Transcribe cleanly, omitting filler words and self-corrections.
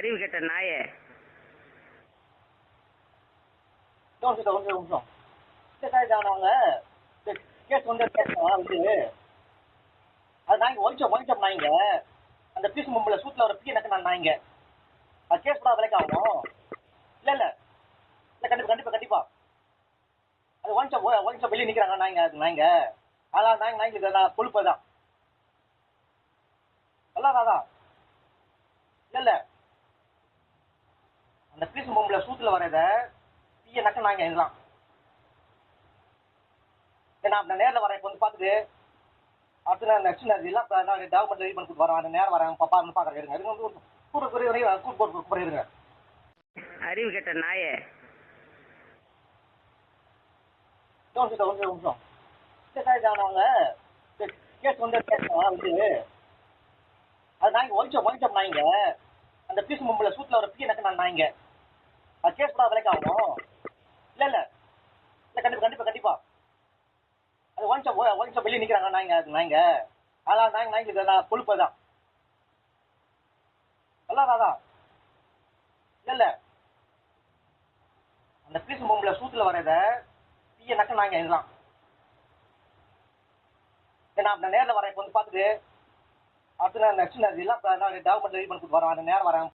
அறிவு கெட்ட நாயே. ஒரு நிமிஷம் அவங்க கேஸ் வந்து அது நாங்க ஒழிச்சோம் நாங்க அந்த பீஸ் மும்பில் சூட்டில் ஒரு பீ நக்கு நாங்க அது கேஸ் கூட விலைக்கு ஆகும். இல்லை இல்லை இல்லை கண்டிப்பா அது ஒழிச்சோம் வெளியே நிற்கிறாங்க நாங்க அதான் நாய்க்கு நான் கொழுப்பு தான் அதான் இல்லை அந்த பீஸ் மும்பில் சூட்டில் வரத பீய நக்க நாங்க இதெல்லாம் நான் நேரில் வரேன் இப்போ வந்து பார்த்துட்டு அடுத்து நான் நெக்ஸ்ட் எல்லாம் நான் டாக்குமெண்ட் ரெடி பண்ணி கொடுத்து வரேன். அந்த நேரம் வரேன் பாப்பாருன்னு பார்க்குறேன். இருங்க இருங்க வந்து கூட்டு இருங்க. அறிவு கெட்ட நாயே. ஒரு நிமிஷம் அவங்க கேஸ் வந்து அது நாங்க ஒழிச்சோம் நாங்க அந்த பீஸ் மும்பில் சூட்டில் ஒரு பீ நக்கு நாங்க அது கேஸ் கூட விலைக்கு ஆகும். இல்லை இல்லை இல்லை கண்டிப்பா அது ஒழிச்சோம் வெளியே நிற்கிறாங்க நாங்க அதான் நாய்க்கு நான் கொழுப்பு தான் அதான் இல்லை அந்த பீஸ் மும்பில் சூட்டில் வரத பீய நக்க நாங்க இதெல்லாம் நான் நேரில் வரேன் இப்போ வந்து பார்த்துட்டு அடுத்து நான் நெக்ஸ்ட் எல்லாம் நான் டாக்குமெண்ட் ரெடி பண்ணி கொடுத்து வரேன். அந்த நேரம் வரேன்